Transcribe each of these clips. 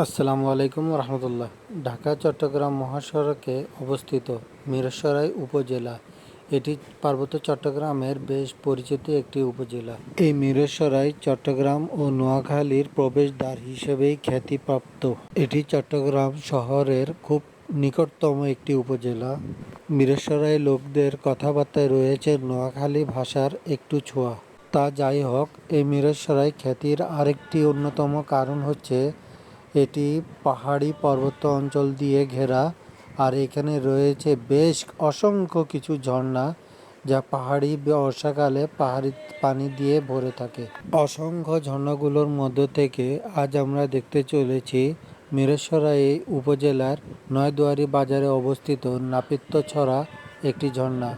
আসসালামু আলাইকুম রহমতুল্লাহ। ঢাকা চট্টগ্রাম মহাসড়কে অবস্থিত মিরসরাই উপজেলা এটি পার্বত্য চট্টগ্রামের বেশ পরিচিত একটি উপজেলা। এই মিরসরাই চট্টগ্রাম ও নোয়াখালীর প্রবেশদ্বার হিসেবেই খ্যাতিপ্রাপ্ত। এটি চট্টগ্রাম শহরের খুব নিকটতম একটি উপজেলা। মিরসরাই লোকদের কথাবার্তায় রয়েছে নোয়াখালী ভাষার একটু ছোঁয়া। তা যাই হোক, এই মিরসরাই খ্যাতির আরেকটি অন্যতম কারণ হচ্ছে এটি পাহাড়ি পার্বত্য অঞ্চল দিয়ে ঘেরা, আর এখানে রয়েছে বেশ অসংখ্য কিছু ঝর্ণা যা পাহাড়ি বর্ষাকালে পাহাড়ি পানি দিয়ে ভরে থাকে। অসংখ্য ঝর্ণাগুলোর মধ্য থেকে আজ আমরা দেখতে চলেছি মিরসরাই উপজেলার নয়দুয়ারি বাজারে অবস্থিত নাপিত্যছড়া একটি ঝর্ণা।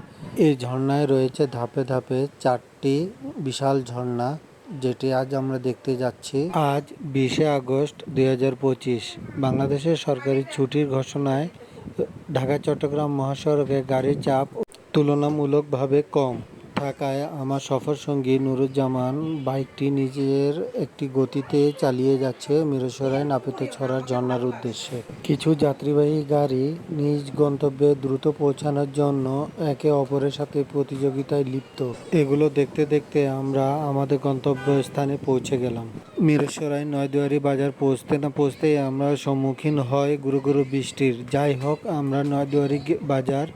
এই ঝর্ণায় রয়েছে ধাপে ধাপে 4টি বিশাল ঝর্ণা, যেটি আজ আমরা দেখতে যাচ্ছি। আজ 20শে আগস্ট 2025, বাংলাদেশের সরকারি ছুটির ঘোষণায় ঢাকা চট্টগ্রাম মহাসড়কে গাড়ির চাপ তুলনামূলকভাবে কম থাকায় আমার সফরসঙ্গী নুরুজ্জামান বাইকটি নিজের একটি গতিতে চালিয়ে যাচ্ছে মিরসরাই নাপিতছড়ার ঝর্ণার উদ্দেশ্যে। কিছু যাত্রীবাহী গাড়ি নিজ গন্তব্যে দ্রুত পৌঁছানোর জন্য একে অপরের সাথে প্রতিযোগিতায় লিপ্ত। এগুলো দেখতে দেখতে আমরা আমাদের গন্তব্যস্থানে পৌঁছে গেলাম। মিরসরাই নয়দুয়ারি বাজার পৌঁছতে না পৌঁছতেই আমরা সম্মুখীন হয় গুরু গুরু বৃষ্টির। যাই হোক, আমরা নয়দুয়ারি বাজার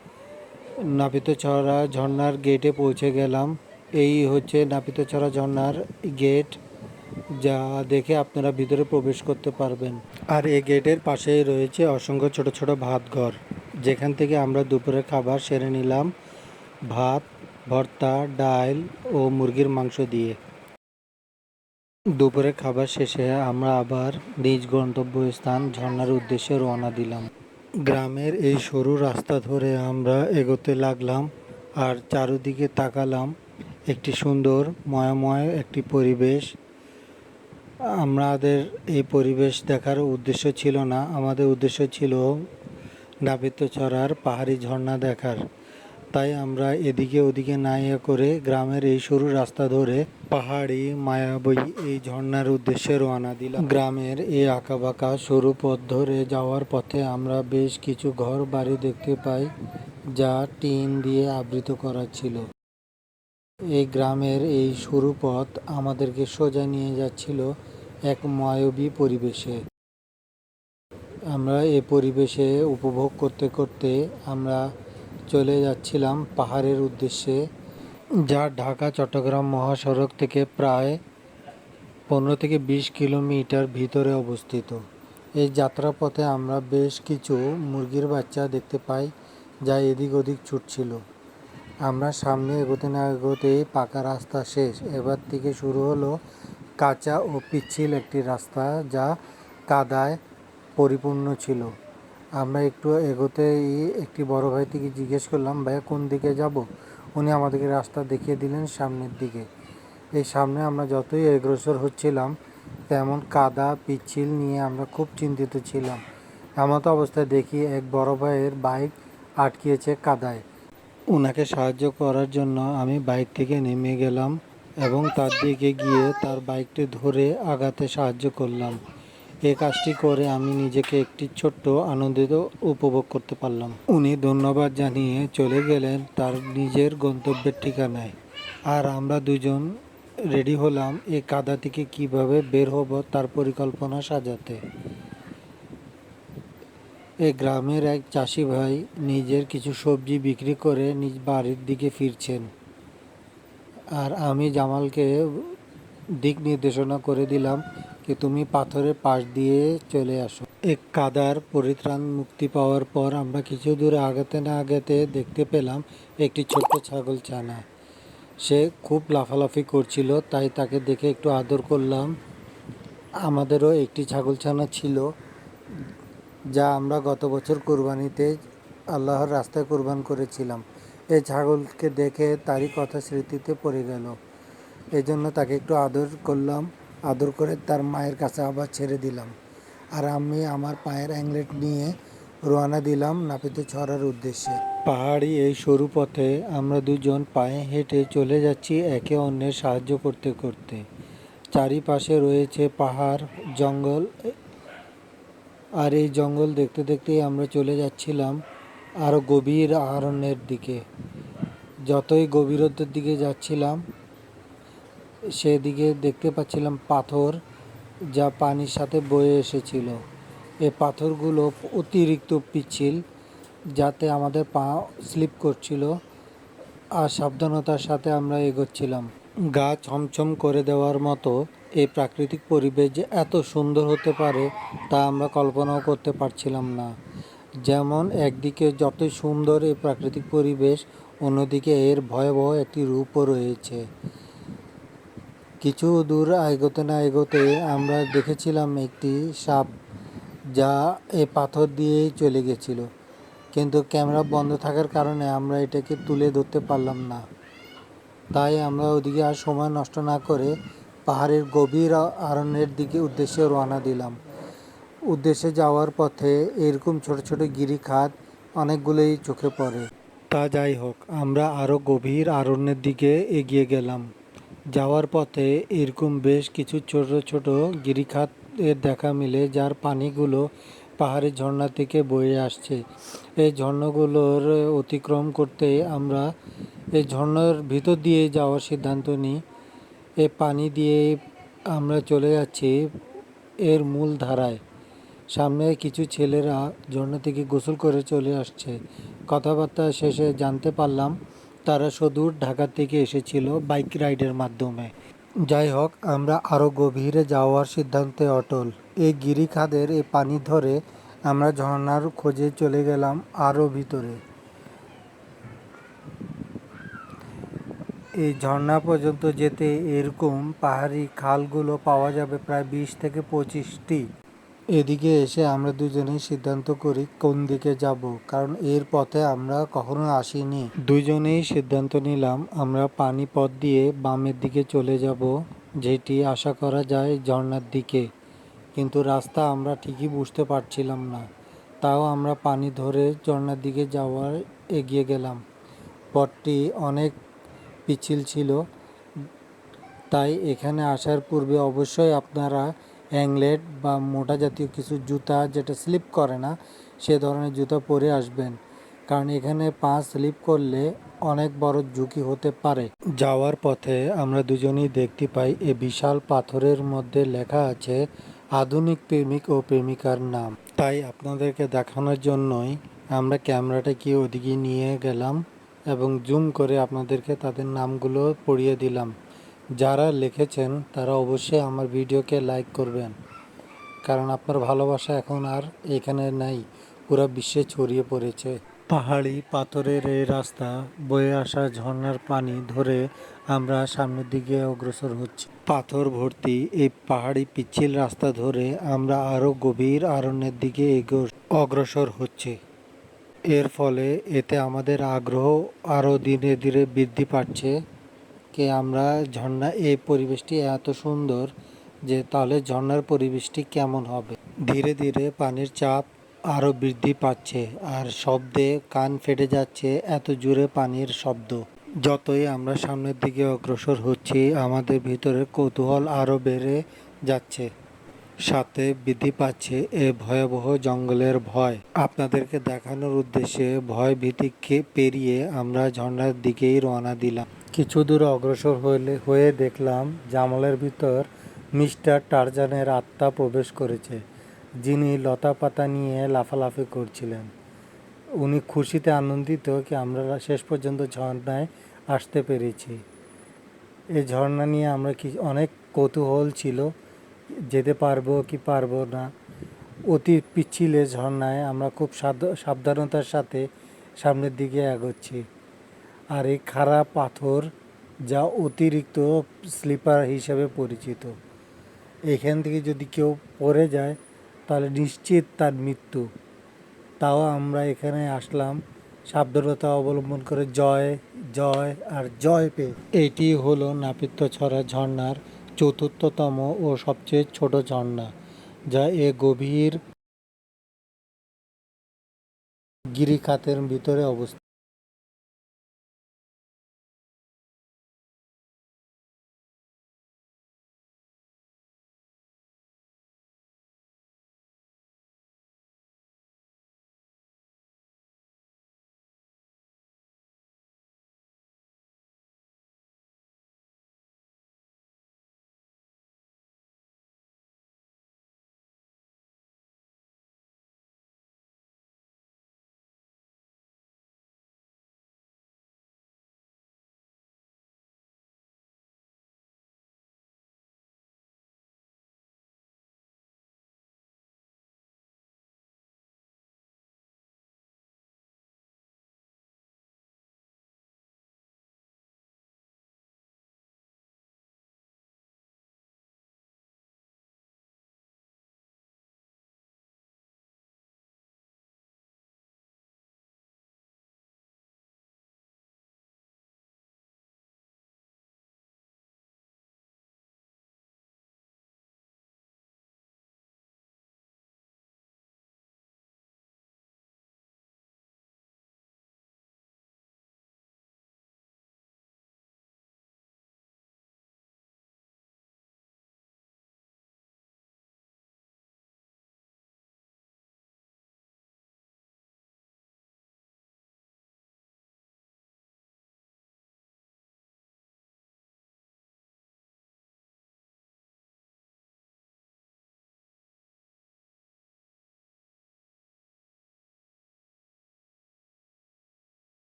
নাপিতছড়া ঝর্ণার গেটে পৌঁছে গেলাম। এই হচ্ছে নাপিতছড়া ঝর্ণার গেট, যা দেখে আপনারা ভিতরে প্রবেশ করতে পারবেন। আর এই গেটের পাশেই রয়েছে অসংখ্য ছোট ছোট ভাত ঘর, যেখান থেকে আমরা দুপুরের খাবার সেরে নিলাম ভাত, ভর্তা, ডাল ও মুরগির মাংস দিয়ে। দুপুরের খাবার শেষে আমরা আবার নিজ গন্তব্যস্থান ঝর্ণার উদ্দেশ্যে রওনা দিলাম। গ্রামের এই সরু রাস্তা ধরে আমরা এগোতে লাগলাম আর চারদিকে তাকালাম। একটি সুন্দর ময়ময় একটি পরিবেশ। আমাদের এই পরিবেশ দেখার উদ্দেশ্য ছিল না, আমাদের উদ্দেশ্য ছিল নাপিতছড়ার পাহাড়ি ঝর্ণা দেখার। তাই আমরা এদিকে ওদিকে না ইয়ে করে গ্রামের এই সরু রাস্তা ধরে পাহাড়ি মায়াবী এই ঝর্ণার উদ্দেশ্যে রওনা দিলাম। গ্রামের এই আঁকাবাঁকা সরু পথ ধরে যাওয়ার পথে আমরা বেশ কিছু ঘর বাড়ি দেখতে পাই, যা টিন দিয়ে আবৃত করা ছিল। এই গ্রামের এই সরু পথ আমাদেরকে সোজা নিয়ে যাচ্ছিল এক মায়াবী পরিবেশে। আমরা এই পরিবেশে উপভোগ করতে করতে আমরা চলে যাচ্ছিলাম পাহাড়ের উদ্দেশ্যে, যা ঢাকা চট্টগ্রাম মহাসড়ক থেকে প্রায় 15 থেকে 20 কিলোমিটার ভিতরে অবস্থিত। এই যাত্রাপথে আমরা বেশ কিছু মুরগির বাচ্চা দেখতে পাই, যা এদিক ওদিক ছুটছিল। আমরা সামনে এগোতে না এগোতেই পাকা রাস্তা শেষ। এবার থেকে শুরু হলো কাঁচা ও পিচ্ছিল একটি রাস্তা, যা কাদায় পরিপূর্ণ ছিল। আমরা একটু এগোতেই একটি বড় ভাই থেকে জিজ্ঞেস করলাম, ভাইয়া কোন দিকে যাব? উনি আমাদেরকে রাস্তা দেখিয়ে দিলেন সামনের দিকে। এই সামনে আমরা যতই অগ্রসর হচ্ছিলাম, তেমন কাদা পিচ্ছিল নিয়ে আমরা খুব চিন্তিত ছিলাম। এমতো অবস্থায় দেখি এক বড় ভাইয়ের বাইক আটকিয়েছে কাদায়। ওনাকে সাহায্য করার জন্য আমি বাইক থেকে নেমে গেলাম এবং তার দিকে গিয়ে তার বাইকটি ধরে আগাতে সাহায্য করলাম। এই কাজটি করে আমি নিজেকে একটি ছোট্ট আনন্দিত উপভোগ করতে পারলাম। উনি ধন্যবাদ জানিয়ে চলে গেলেন তার নিজের গন্তব্যের ঠিকানায়। আর আমরা দুজন রেডি হলাম এই কাদা থেকে কিভাবে বের হব তার পরিকল্পনা সাজাতে। এই গ্রামের এক চাষি ভাই নিজের কিছু সবজি বিক্রি করে নিজ বাড়ির দিকে ফিরছেন, আর আমি জামালকে দিক নির্দেশনা করে দিলাম কি তুমি পাথরের পাশ দিয়ে চলে আসো। এক কাদার পরিত্রাণ মুক্তি পাওয়ার পর আমরা কিছু দূরে আগাতে না আগাতে দেখতে পেলাম একটি ছোট্ট ছাগলছানা। সে খুব লাফালাফি করছিল, তাই তাকে দেখে একটু আদর করলাম। আমাদেরও একটি ছাগলছানা ছিল, যা আমরা গত বছর কোরবানিতে আল্লাহর রাস্তায় কোরবান করেছিলাম। এই ছাগলকে দেখে তারই কথা স্মৃতিতে পড়ে গেল। এই জন্য তাকে একটু আদর করলাম, আদর করে তার মায়ের কাছে আবার ছেড়ে দিলাম। আর আমি আমার পায়ের অ্যাংলেট নিয়ে রওনা দিলাম নাপিতছড়ার উদ্দেশ্যে। পাহাড়ি এই সরু পথে আমরা দুজন পায়ে হেঁটে চলে যাচ্ছি একে অন্যের সাহায্য করতে করতে। চারিপাশে রয়েছে পাহাড়, জঙ্গল আর এই জঙ্গল দেখতে দেখতেই আমরা চলে যাচ্ছিলাম আরও গভীর অরণ্যের দিকে। যতই গভীরতার দিকে যাচ্ছিলাম সেদিকে দেখতে পাচ্ছিলাম পাথর যা পানির সাথে বয়ে এসেছিল। এই পাথরগুলো অতিরিক্ত পিচ্ছিল, যাতে আমাদের পা স্লিপ করছিল, আর সাবধানতার সাথে আমরা এগোচ্ছিলাম। গা ছমছম করে দেওয়ার মতো এই প্রাকৃতিক পরিবেশ যে এত সুন্দর হতে পারে তা আমরা কল্পনাও করতে পারছিলাম না। যেমন একদিকে যতই সুন্দর এই প্রাকৃতিক পরিবেশ, অন্যদিকে এর ভয়াবহ একটি রূপও রয়েছে। কিছু দূর এগোতে না এগোতে আমরা দেখেছিলাম একটি সাপ যা এই পাথর দিয়েই চলে গেছিল, কিন্তু ক্যামেরা বন্ধ থাকার কারণে আমরা এটাকে তুলে ধরতে পারলাম না। তাই আমরা ওদিকে আর সময় নষ্ট না করে পাহাড়ের গভীর অরণ্যের দিকে উদ্দেশ্যে রওনা দিলাম। উদ্দেশ্যে যাওয়ার পথে এরকম ছোট ছোট গিরিখাত অনেকগুলোই চোখে পড়ে। তা যাই হোক, আমরা আরও গভীর অরণ্যের দিকে এগিয়ে গেলাম। যাওয়ার পথে এরকম বেশ কিছু ছোট ছোট গিরিখাত এর দেখা মিলে, যার পানিগুলো পাহাড়ের ঝর্ণা থেকে বয়ে আসছে। এই ঝর্ণাগুলোর অতিক্রম করতে আমরা এই ঝর্ণার ভিতর দিয়ে যাওয়ার সিদ্ধান্ত নিই। এই পানি দিয়ে আমরা চলে যাচ্ছি এর মূল ধারায়। সামনে কিছু ছেলেরা ঝর্ণা থেকে গোসল করে চলে আসছে। কথাবার্তা শেষে জানতে পারলাম তারা সুদূর ঢাকা থেকে এসেছিল বাইক রাইডের মাধ্যমে। যাই হোক, আমরা আরও গভীরে যাওয়ার সিদ্ধান্তে অটল। এই গিরিখাদের এই পানি ধরে আমরা ঝর্ণার খোঁজে চলে গেলাম আরও ভিতরে। এই ঝর্ণা পর্যন্ত যেতে এরকম পাহাড়ি খালগুলো পাওয়া যাবে প্রায় 20 থেকে 25টি। এদিকে এসে আমরা দুজনেই সিদ্ধান্ত করি কোন দিকে যাব, কারণ এর পথে আমরা কখনো আসিনি। দুজনেই সিদ্ধান্ত নিলাম আমরা পানি পথ দিয়ে বামের দিকে চলে যাব, যেটি আশা করা যায় ঝর্ণার দিকে। কিন্তু রাস্তা আমরা ঠিকই বুঝতে পারছিলাম না, তাও আমরা পানি ধরে ঝর্ণার দিকে যাওয়ার এগিয়ে গেলাম। পথটি অনেক পিচ্ছিল ছিল, তাই এখানে আসার পূর্বে অবশ্যই আপনারা অ্যাংলেট বা মোটা জাতীয় কিছু জুতা, যেটা স্লিপ করে না, সে ধরনের জুতা পরে আসবেন, কারণ এখানে পা স্লিপ করলে অনেক বড় ঝুঁকি হতে পারে। যাওয়ার পথে আমরা দুজনেই দেখতে পাই এ বিশাল পাথরের মধ্যে লেখা আছে আধুনিক প্রেমিক ও প্রেমিকার নাম। তাই আপনাদেরকে দেখানোর জন্যই আমরা ক্যামেরাটাকে ওদিকে নিয়ে গেলাম এবং জুম করে আপনাদেরকে তাদের নামগুলো পড়িয়ে দিলাম। যারা লিখেছেন তারা অবশ্যই আমার ভিডিওকে লাইক করবেন, কারণ আপনার ভালোবাসা এখন আর এখানে নাই, পুরো বিশ্বে ছড়িয়ে পড়েছে। পাহাড়ি পাথরের এই রাস্তা, বয়ে আসা ঝর্ণার পানি ধরে আমরা সামনের দিকে অগ্রসর হচ্ছি। পাথর ভর্তি এই পাহাড়ি পিচ্ছিল রাস্তা ধরে আমরা আরও গভীর অরণ্যের দিকে অগ্রসর হচ্ছি। এর ফলে এতে আমাদের আগ্রহ আরও ধীরে ধীরে বৃদ্ধি পাচ্ছে যে আমরা ঝর্ণা, এই পরিবেশটি এত সুন্দর যে তাহলে ঝর্ণার পরিবেশটি কেমন হবে। ধীরে ধীরে পানির চাপ আরও বৃদ্ধি পাচ্ছে আর শব্দে কান ফেটে যাচ্ছে, এত জোরে পানির শব্দ। যতই আমরা সামনের দিকে অগ্রসর হচ্ছি আমাদের ভিতরে কৌতূহল আরও বেড়ে যাচ্ছে, সাথে বৃদ্ধি পাচ্ছে এ ভয়াবহ জঙ্গলের ভয়। আপনাদেরকে দেখানোর উদ্দেশ্যে ভয় ভীতিকে পেরিয়ে আমরা ঝর্ণার দিকেই রওনা দিলাম। কিছু দূর অগ্রসর হয়ে দেখলাম জঙ্গলের ভিতর মিস্টার টারজানের আত্মা প্রবেশ করেছে, যিনি লতা পাতা নিয়ে লাফালাফি করছিলেন। উনি খুশিতে আনন্দিত কি আমরা শেষ পর্যন্ত ঝর্ণায় আসতে পেরেছি। এই ঝর্ণা নিয়ে আমরা অনেক কৌতূহল ছিল, যেতে পারবো কি পারবো না। অতি পিচ্ছিল ঝর্ণায় আমরা খুব সাবধানতার সাথে সামনের দিকে এগোচ্ছি। আর এই খাড়া পাথর যা অতিরিক্ত স্লিপার হিসেবে পরিচিত, এখান থেকে যদি কেউ পড়ে যায় তাহলে নিশ্চিত তার মৃত্যু। তাও আমরা এখানে আসলাম সাবধানতা অবলম্বন করে, জয় জয় আর জয় পেয়ে। এটি হলো নাপিতছড়া ঝর্ণার চতুর্থতম ও সবচেয়ে ছোট ঝর্ণা, যা এ গভীর গিরিখাতের ভিতরে অবস্থিত।